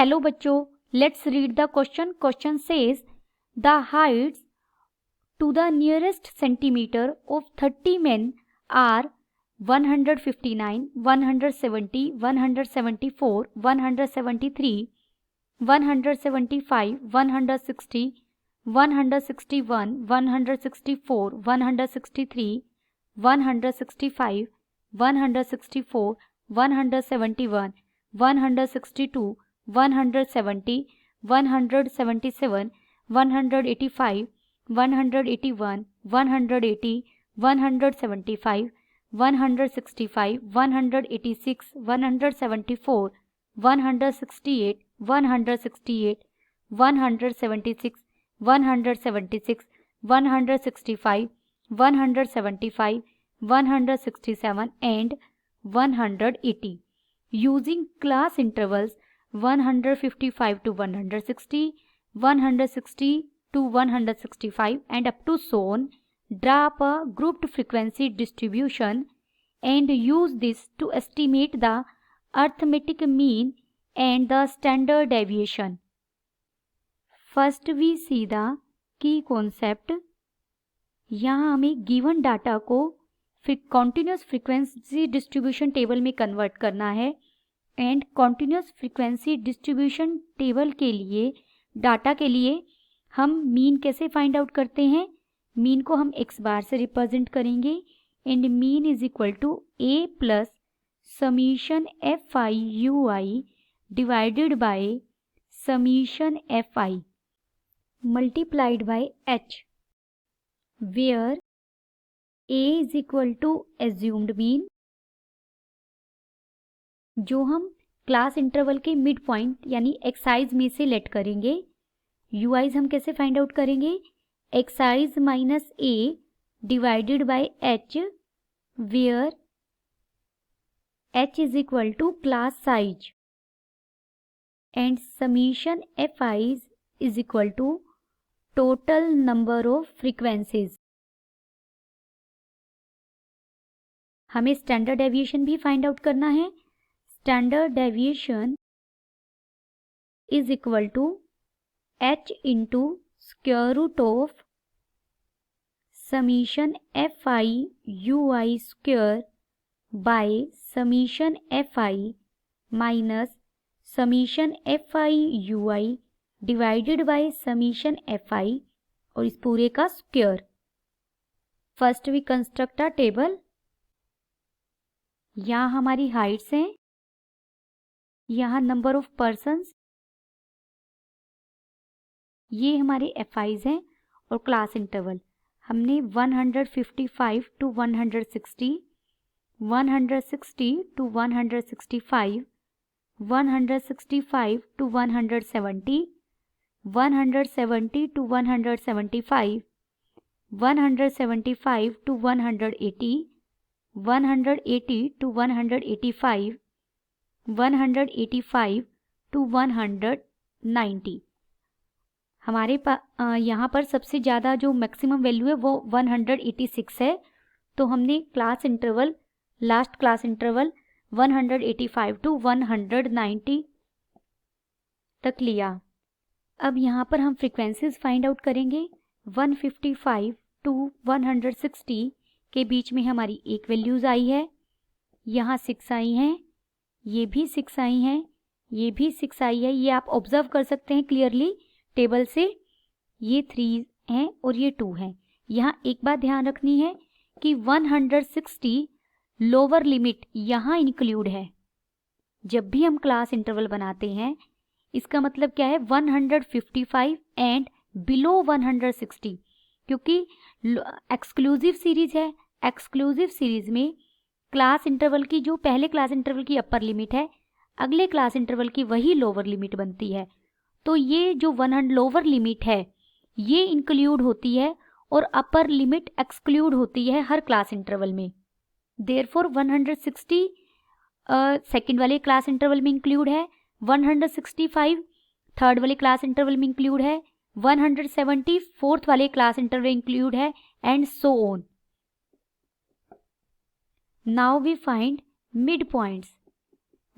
Hello बच्चों, let's read the question. Question says the heights to the nearest centimetre of 30 men are 159, 170, 174, 173, 175, 160, 161, 164, 163, 165, 164, 171, 162, 170, 177, 185, 181, 180, 175, 165, 186, 174, 168, 168, 176, 176, 165, 175, 167 and 180 using class intervals 155 to 160, 160 to 165 and up to so on. Draw up a grouped frequency distribution and use this to estimate the arithmetic mean and the standard deviation. First we see the key concept. यहाँ हमें given data को continuous frequency distribution table में convert करना है and continuous frequency distribution table के लिए data के लिए हम मीन कैसे फाइंड आउट करते हैं. मीन को हम x बार से रिप्रेजेंट करेंगे and mean is equal to a plus summation f i u i divided by summation f i multiplied by h, where a is equal to assumed mean, जो हम class interval के mid point यानी x i's में से लेट करेंगे. U i's हम कैसे फाइंड आउट करेंगे, x i's minus A divided by h, where h is equal to class size and summation f i's is equal to total number of frequencies. हमें स्टैंडर्ड डेविएशन भी फाइंड आउट करना है. Standard deviation is equal to h into square root of summation f i u i square by summation f i minus summation f i u i divided by summation f i और इस पूरे का square. First we construct a table. यहाँ हमारी Heights हैं, यहाँ number of persons, ये हमारे एफ आईज हैं और क्लास इंटरवल हमने 155 to 160, 160 to 165, 165 to 170, 170 to 175, 175 to 180, 180 to 185, 185 to 190. हमारे यहाँ पर सबसे ज़्यादा जो मैक्सिमम वैल्यू है वो 186 है. तो हमने class interval last class interval 185 to 190 तक लिया. अब यहाँ पर हम फ्रीक्वेंसीज फाइंड आउट करेंगे. 155 टू 160 के बीच में हमारी एक वैल्यूज़ आई है, यहाँ 6 आई हैं, ये भी 6 आई हैं, ये भी 6 आई है. ये आप ऑब्जर्व कर सकते हैं क्लियरली टेबल से. ये 3 हैं और ये 2 हैं. यहाँ एक बात ध्यान रखनी है कि 160 लोअर लिमिट यहाँ इंक्लूड है. जब भी हम क्लास इंटरवल बनाते हैं इसका मतलब क्या है, 155 एंड बिलो 160, क्योंकि एक्सक्लूसिव सीरीज है. एक्सक्लूसिव सीरीज में क्लास इंटरवल की जो पहले क्लास इंटरवल की अपर लिमिट है, अगले क्लास इंटरवल की वही लोअर लिमिट बनती है. तो ये जो 100 लोअर लिमिट है ये इंक्लूड होती है और अपर लिमिट एक्सक्लूड होती है हर क्लास इंटरवल में. देयरफॉर 160 सेकंड वाले क्लास इंटरवल में इंक्लूड है, 165 थर्ड वाले क्लास इंटरवल में इंक्लूड है, 170 फोर्थ वाले क्लास इंटरवल इंक्लूड है and so on. Now we find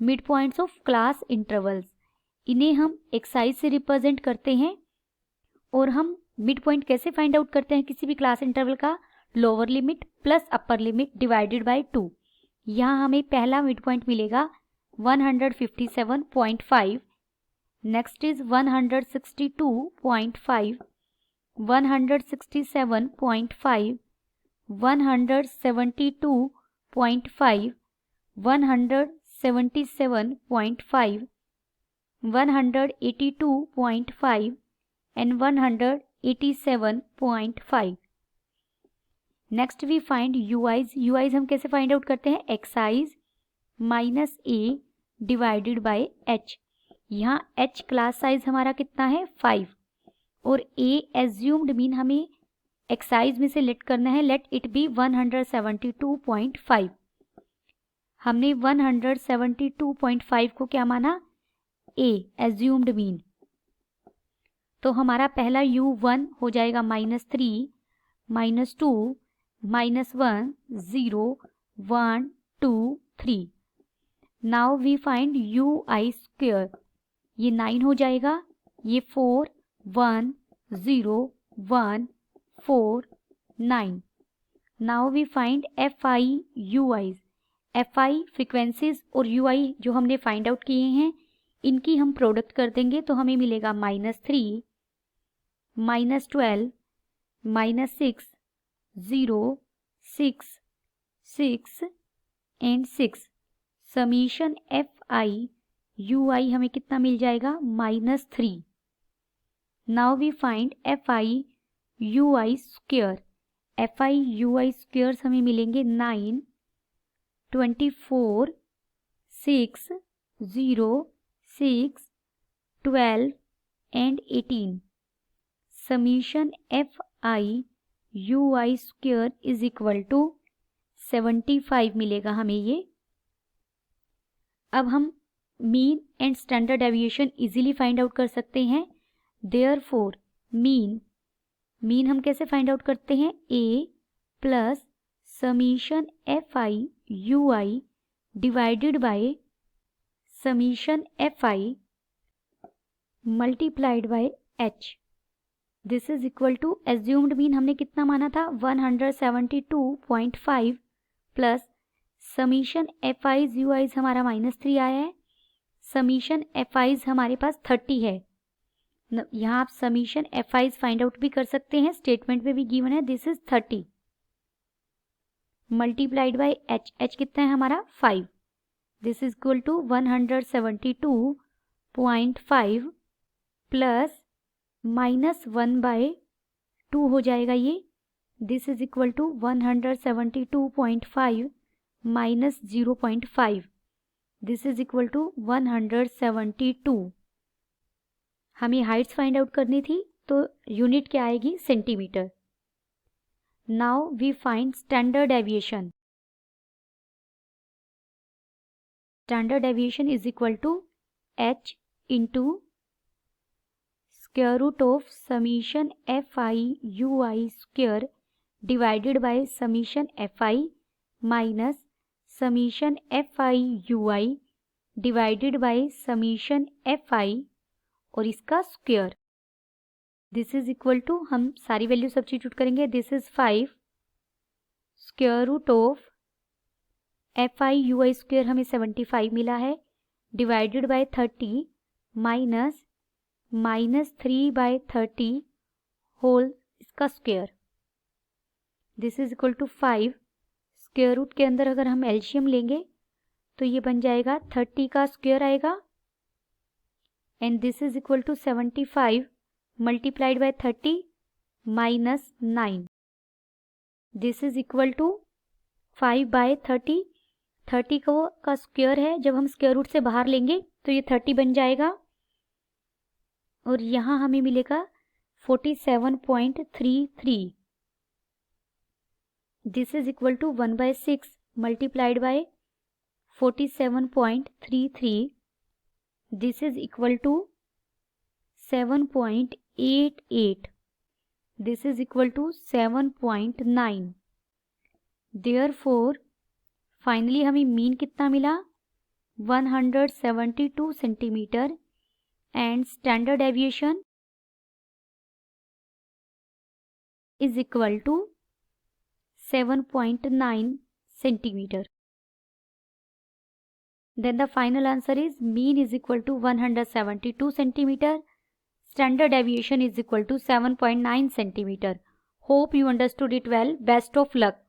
midpoints of class intervals. इन्हें हम एक्साइज से रिप्रेजेंट करते हैं। और हम मिड पॉइंट कैसे फाइंड आउट करते हैं किसी भी क्लास इंटरवल का? Lower limit plus upper limit divided by 2। यहाँ हमें पहला मिड पॉइंट मिलेगा 157.5, next is 162.5, 167.5, 172.5, 177.5, 182.5 and 187.5. Next we find u i's. U i's हम कैसे फाइंड आउट करते हैं? X i's minus A divided by h. यहाँ एच क्लास साइज हमारा कितना है? 5 और ए एज्यूम्ड मीन हमें एक्साइज में से लेट करना है, लेट इट बी 172.5। हमने 172.5 को क्या माना? ए एज्यूम्ड मीन। तो हमारा पहला u1 हो जाएगा -3, -2, -1, 0, 1, 2, 3। Now we find ui square. ये 9 हो जाएगा, ये 4, 1, 0, 1, 4, 9। Now we find fi ui's। fi frequencies और ui जो हमने फाइंड आउट किए हैं इनकी हम प्रोडक्ट कर देंगे तो हमें मिलेगा -3, -12, -6, 0, 6, 6 एंड 6। समीशन fi ui हमें कितना मिल जाएगा? -3। Now we find fi ui square. fi ui squares हमें मिलेंगे 9, 24, 6, 0, 6, 12 and 18। Summation fi ui square is equal to 75 मिलेगा हमें ये। अब हम mean and standard deviation easily find out कर सकते हैं। देयरफॉर मीन हम कैसे फाइंड आउट करते हैं? a plus summation fi ui divided by summation fi multiplied by h। This is equal to assumed mean हमने कितना माना था? 172.5 प्लस समीशन fi's ui's हमारा -3 आया है। समीशन fi's हमारे पास 30 है। यहाँ आप समीशन fi's फाइंड आउट भी कर सकते हैं, स्टेटमेंट में भी गिवन है। This is 30 multiplied by h कितना है हमारा? 5। This is equal to 172.5 plus -1/2 हो जाएगा ये। This is equal to 172.5 minus 0.5। This is equal to 172। हमें हाइट्स फाइंड आउट करनी थी तो यूनिट क्या आएगी? Centimetre. Now we find standard deviation. Standard deviation is equal to h into square root of summation fi ui square divided by summation fi minus summation fi ui divided by summation fi और इसका square. This is equal to, हम सारी value substitute करेंगे। This is 5 square root of fi ui square हमें 75 मिला है divided by 30 minus -3/30 whole इसका square. This is equal to 5 square root के अंदर अगर हम एलसीएम लेंगे तो ये बन जाएगा 30 का स्क्वायर आएगा and this is equal to 75 multiplied by 30 minus 9। This is equal to 5/30। 30 का स्क्वायर है, जब हम स्क्वायर रूट से बाहर लेंगे तो ये 30 बन जाएगा और यहाँ हमें मिलेगा 47.33। This is equal to 1/6 multiplied by 47.33। This is equal to 7.88। This is equal to 7.9। Therefore finally हमें मीन कितना मिला? 172 centimetre and standard deviation is equal to 7.9 centimeter. Then the final answer is mean is equal to 172 centimeter. Standard deviation is equal to 7.9 centimeter. Hope you understood it well. Best of luck.